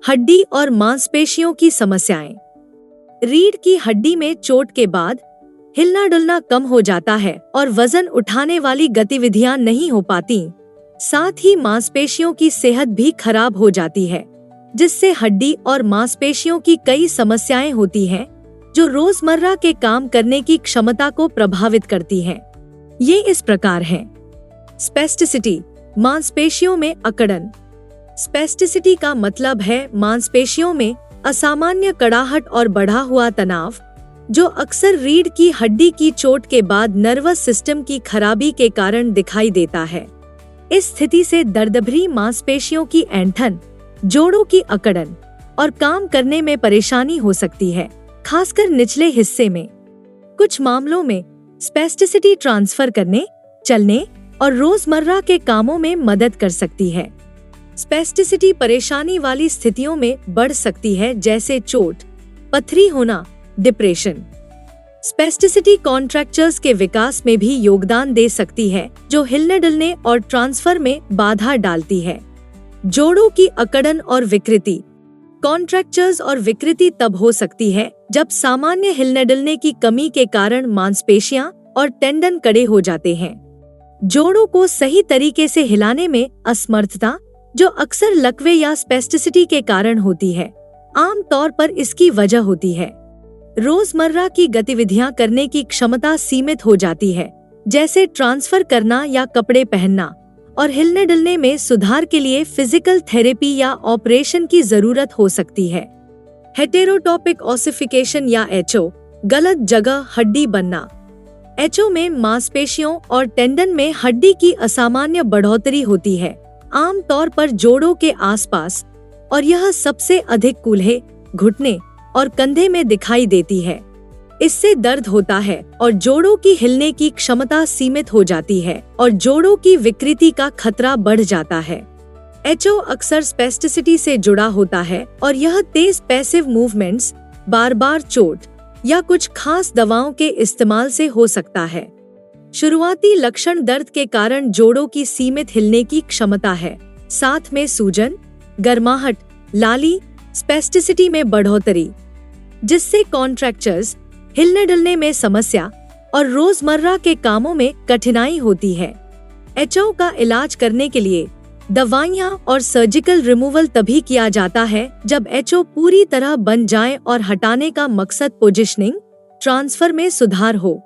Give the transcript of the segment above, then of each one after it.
हड्डी और मांसपेशियों की समस्याएं। रीढ़ की हड्डी में चोट के बाद हिलना डुलना कम हो जाता है और वजन उठाने वाली गतिविधियां नहीं हो पाती। साथ ही मांसपेशियों की सेहत भी खराब हो जाती है, जिससे हड्डी और मांसपेशियों की कई समस्याएं होती हैं, जो रोजमर्रा के काम करने की क्षमता को प्रभावित करती हैं। ये इस प्रकार हैं। स्पेस्टिसिटी, मांसपेशियों में अकड़न। स्पेस्टिसिटी का मतलब है मांसपेशियों में असामान्य कड़ाहट और बढ़ा हुआ तनाव, जो अक्सर रीढ़ की हड्डी की चोट के बाद नर्वस सिस्टम की खराबी के कारण दिखाई देता है। इस स्थिति से दर्दभरी मांसपेशियों की ऐंठन, जोड़ों की अकड़न और काम करने में परेशानी हो सकती है, खासकर निचले हिस्से में। कुछ मामलों में स्पेस्टिसिटी ट्रांसफर करने, चलने और रोजमर्रा के कामों में मदद कर सकती है। स्पेस्टिसिटी परेशानी वाली स्थितियों में बढ़ सकती है, जैसे चोट, पथरी होना, डिप्रेशन। स्पेस्टिसिटी कॉन्ट्रैक्चर्स के विकास में भी योगदान दे सकती है, जो हिलने डुलने और ट्रांसफर में बाधा डालती है। जोड़ों की अकड़न और विकृति। कॉन्ट्रैक्चर्स और विकृति तब हो सकती है जब सामान्य हिलने डुलने की कमी के कारण मांसपेशियां और टेंडन कड़े हो जाते हैं। जोड़ों को सही तरीके से हिलाने में असमर्थता, जो अक्सर लकवे या स्पेस्टिसिटी के कारण होती है, आम तौर पर इसकी वजह होती है। रोजमर्रा की गतिविधियां करने की क्षमता सीमित हो जाती है, जैसे ट्रांसफर करना या कपड़े पहनना, और हिलने डुलने में सुधार के लिए फिजिकल थेरेपी या ऑपरेशन की जरूरत हो सकती है। हेटेरोटॉपिक ऑसिफिकेशन या एचओ, गलत जगह हड्डी बनना। एचओ में मांसपेशियों और टेंडन में हड्डी की असामान्य बढ़ोतरी होती है, आम तौर पर जोड़ों के आसपास, और यह सबसे अधिक कूल्हे, घुटने और कंधे में दिखाई देती है। इससे दर्द होता है और जोड़ों की हिलने की क्षमता सीमित हो जाती है और जोड़ों की विकृति का खतरा बढ़ जाता है। एचओ अक्सर स्पेस्टिसिटी से जुड़ा होता है और यह तेज पैसिव मूवमेंट्स, बार-बार चोट या कुछ खास दवाओं के इस्तेमाल से हो सकता है। शुरुआती लक्षण दर्द के कारण जोड़ों की सीमित हिलने की क्षमता है, साथ में सूजन, गर्माहट, लाली, स्पेस्टिसिटी में बढ़ोतरी, जिससे कॉन्ट्रैक्चर्स, हिलने डुलने में समस्या और रोजमर्रा के कामों में कठिनाई होती है। एचओ का इलाज करने के लिए दवाइयां और सर्जिकल रिमूवल तभी किया जाता है जब एचओ पूरी तरह बन जाए और हटाने का मकसद पोजिशनिंग, ट्रांसफर में सुधार हो।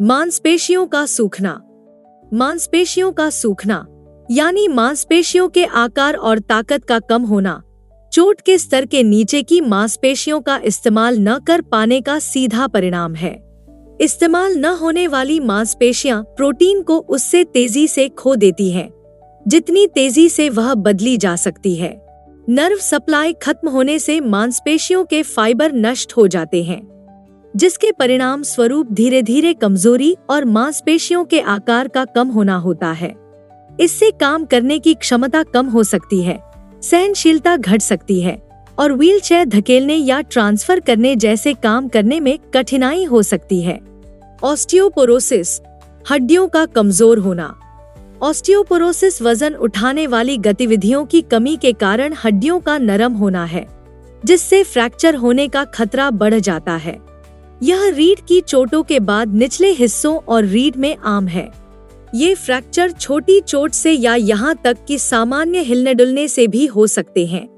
मांसपेशियों का सूखना। मांसपेशियों का सूखना यानी मांसपेशियों के आकार और ताकत का कम होना, चोट के स्तर के नीचे की मांसपेशियों का इस्तेमाल न कर पाने का सीधा परिणाम है। इस्तेमाल न होने वाली मांसपेशियां प्रोटीन को उससे तेजी से खो देती हैं, जितनी तेजी से वह बदली जा सकती है। नर्व सप्लाई खत्म होने से मांसपेशियों के फाइबर नष्ट हो जाते हैं, जिसके परिणाम स्वरूप धीरे धीरे कमजोरी और मांसपेशियों के आकार का कम होना होता है। इससे काम करने की क्षमता कम हो सकती है, सहनशीलता घट सकती है और व्हीलचेयर धकेलने या ट्रांसफर करने जैसे काम करने में कठिनाई हो सकती है। ऑस्टियोपोरोसिस, हड्डियों का कमजोर होना। ऑस्टियोपोरोसिस वजन उठाने वाली गतिविधियों की कमी के कारण हड्डियों का नरम होना है, जिससे फ्रैक्चर होने का खतरा बढ़ जाता है। यह रीढ़ की चोटों के बाद निचले हिस्सों और रीढ़ में आम है। ये फ्रैक्चर छोटी चोट से या यहाँ तक कि सामान्य हिलने डुलने से भी हो सकते हैं,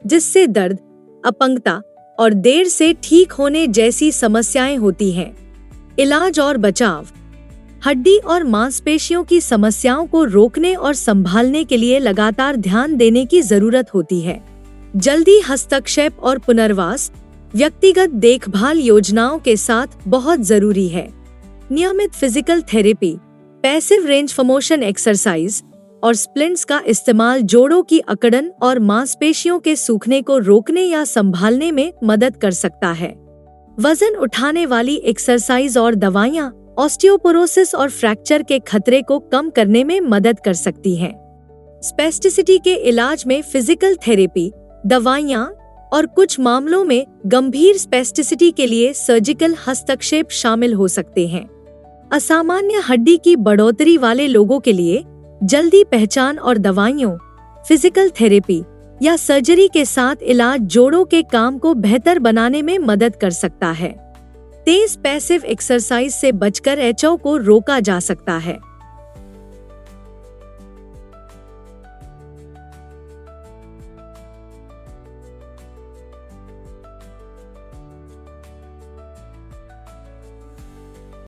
जिससे दर्द, अपंगता और देर से ठीक होने जैसी समस्याएं होती हैं। इलाज और बचाव। हड्डी और मांसपेशियों की समस्याओं को रोकने और संभालने के लिए लगातार ध्यान देने की जरूरत होती है। जल्दी हस्तक्षेप और पुनर्वास व्यक्तिगत देखभाल योजनाओं के साथ बहुत जरूरी है। नियमित physical therapy, passive range of motion exercise और स्प्लिंट्स का इस्तेमाल जोड़ों की अकड़न और मांसपेशियों के सूखने को रोकने या संभालने में मदद कर सकता है। वजन उठाने वाली एक्सरसाइज और दवाइयां ऑस्टियोपोरोसिस और फ्रैक्चर के खतरे को कम करने में मदद कर सकती हैं। स्पेस्टिसिटी के इलाज में फिजिकल थेरेपी, दवाइयां और कुछ मामलों में गंभीर स्पेस्टिसिटी के लिए सर्जिकल हस्तक्षेप शामिल हो सकते हैं। असामान्य हड्डी की बढ़ोतरी वाले लोगों के लिए जल्दी पहचान और दवाइयों, फिजिकल थेरेपी या सर्जरी के साथ इलाज जोड़ों के काम को बेहतर बनाने में मदद कर सकता है। तेज पैसिव एक्सरसाइज से बचकर एचओ को रोका जा सकता है।